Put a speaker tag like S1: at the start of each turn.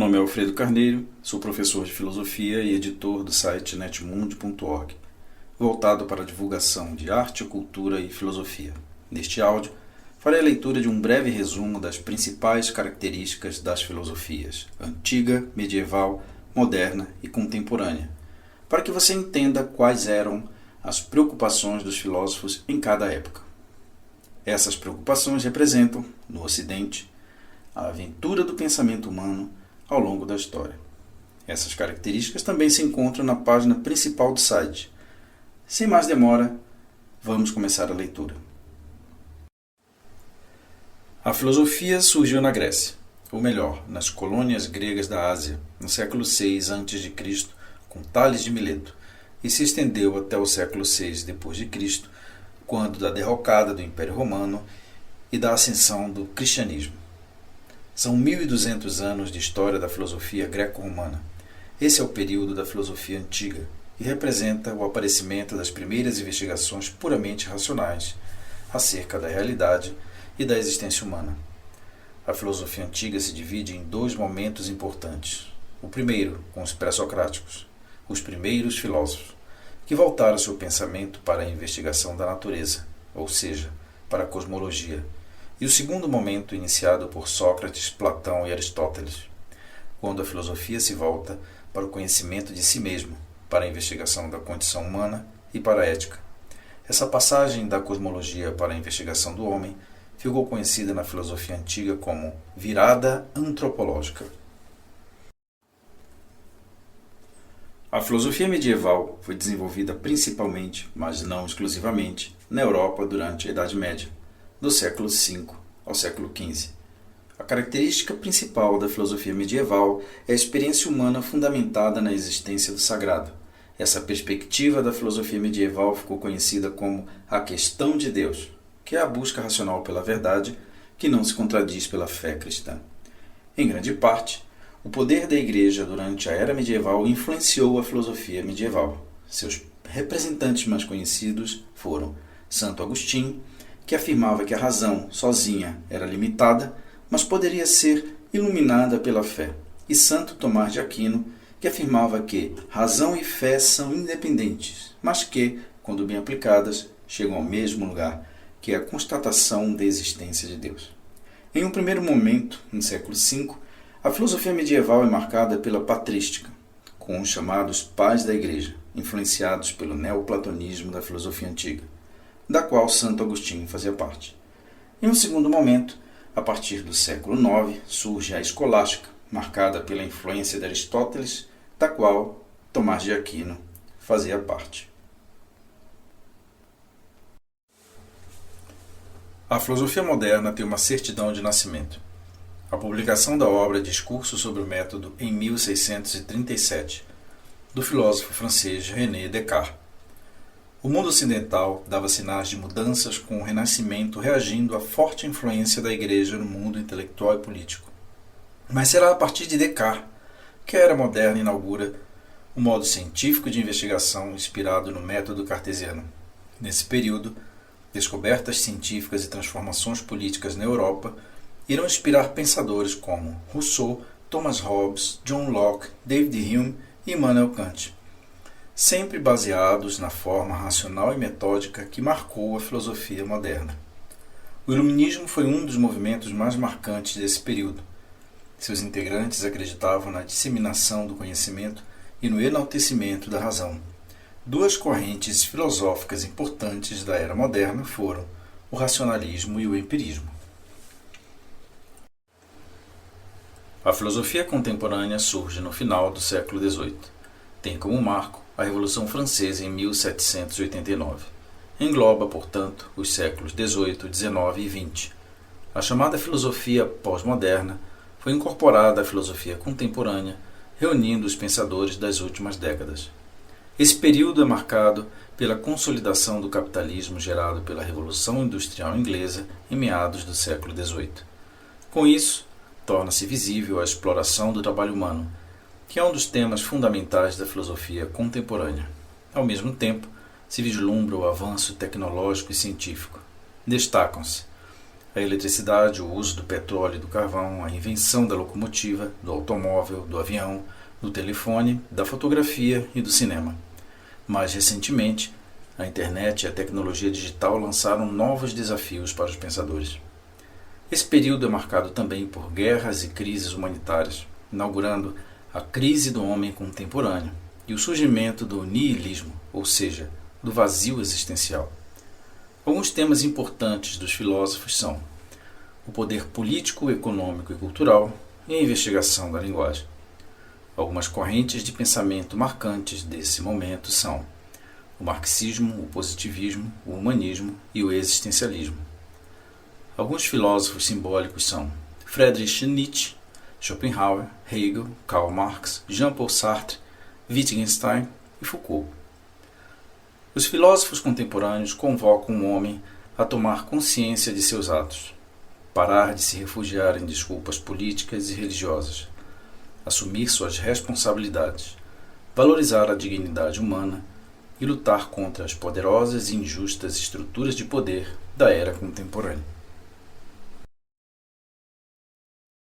S1: nome é Alfredo Carneiro, sou professor de filosofia e editor do site netmundi.org, voltado para a divulgação de arte, cultura e filosofia. Neste áudio, farei a leitura de um breve resumo das principais características das filosofias antiga, medieval, moderna e contemporânea, para que você entenda quais eram as preocupações dos filósofos em cada época. Essas preocupações representam, no Ocidente, a aventura do pensamento humano ao longo da história. Essas características também se encontram na página principal do site. Sem mais demora, vamos começar a leitura. A filosofia surgiu na Grécia, ou melhor, nas colônias gregas da Ásia, no século VI a.C., com Tales de Mileto, e se estendeu até o século VI d.C., quando da derrocada do Império Romano e da ascensão do cristianismo. São 1.200 anos de história da filosofia greco-romana. Esse é o período da filosofia antiga e representa o aparecimento das primeiras investigações puramente racionais acerca da realidade e da existência humana. A filosofia antiga se divide em dois momentos importantes. O primeiro, com os pré-socráticos, os primeiros filósofos, que voltaram seu pensamento para a investigação da natureza, ou seja, para a cosmologia, e o segundo momento iniciado por Sócrates, Platão e Aristóteles, quando a filosofia se volta para o conhecimento de si mesmo, para a investigação da condição humana e para a ética. Essa passagem da cosmologia para a investigação do homem ficou conhecida na filosofia antiga como virada antropológica. A filosofia medieval foi desenvolvida principalmente, mas não exclusivamente, na Europa durante a Idade Média, do século V ao século XV. A característica principal da filosofia medieval é a experiência humana fundamentada na existência do sagrado. Essa perspectiva da filosofia medieval ficou conhecida como a questão de Deus, que é a busca racional pela verdade, que não se contradiz pela fé cristã. Em grande parte, o poder da Igreja durante a Era Medieval influenciou a filosofia medieval. Seus representantes mais conhecidos foram Santo Agostinho, que afirmava que a razão, sozinha, era limitada, mas poderia ser iluminada pela fé, e Santo Tomás de Aquino, que afirmava que razão e fé são independentes, mas que, quando bem aplicadas, chegam ao mesmo lugar, que é a constatação da existência de Deus. Em um primeiro momento, no século V, a filosofia medieval é marcada pela patrística, com os chamados pais da Igreja, influenciados pelo neoplatonismo da filosofia antiga, da qual Santo Agostinho fazia parte. Em um segundo momento, a partir do século IX, surge a escolástica, marcada pela influência de Aristóteles, da qual Tomás de Aquino fazia parte. A filosofia moderna tem uma certidão de nascimento. A publicação da obra Discurso sobre o Método em 1637, do filósofo francês René Descartes. O mundo ocidental dava sinais de mudanças com o Renascimento reagindo à forte influência da Igreja no mundo intelectual e político. Mas será a partir de Descartes que a Era Moderna inaugura um modo científico de investigação inspirado no método cartesiano. Nesse período, descobertas científicas e transformações políticas na Europa irão inspirar pensadores como Rousseau, Thomas Hobbes, John Locke, David Hume e Immanuel Kant, sempre baseados na forma racional e metódica que marcou a filosofia moderna. O Iluminismo foi um dos movimentos mais marcantes desse período. Seus integrantes acreditavam na disseminação do conhecimento e no enaltecimento da razão. Duas correntes filosóficas importantes da era moderna foram o racionalismo e o empirismo. A filosofia contemporânea surge no final do século XVIII. Tem como marco a Revolução Francesa em 1789. Engloba, portanto, os séculos XVIII, XIX e XX. A chamada filosofia pós-moderna foi incorporada à filosofia contemporânea, reunindo os pensadores das últimas décadas. Esse período é marcado pela consolidação do capitalismo gerado pela Revolução Industrial Inglesa em meados do século XVIII. Com isso, torna-se visível a exploração do trabalho humano, que é um dos temas fundamentais da filosofia contemporânea. Ao mesmo tempo, se vislumbra o avanço tecnológico e científico. Destacam-se A eletricidade, o uso do petróleo e do carvão, a invenção da locomotiva, do automóvel, do avião, do telefone, da fotografia e do cinema. Mais recentemente, a internet e a tecnologia digital lançaram novos desafios para os pensadores. Esse período é marcado também por guerras e crises humanitárias, inaugurando a crise do homem contemporâneo e o surgimento do niilismo, ou seja, do vazio existencial. Alguns temas importantes dos filósofos são o poder político, econômico e cultural e a investigação da linguagem. Algumas correntes de pensamento marcantes desse momento são o marxismo, o positivismo, o humanismo e o existencialismo. Alguns filósofos simbólicos são Friedrich Nietzsche, Schopenhauer, Hegel, Karl Marx, Jean-Paul Sartre, Wittgenstein e Foucault. Os filósofos contemporâneos convocam o homem a tomar consciência de seus atos, parar de se refugiar em desculpas políticas e religiosas, assumir suas responsabilidades, valorizar a dignidade humana e lutar contra as poderosas e injustas estruturas de poder da era contemporânea.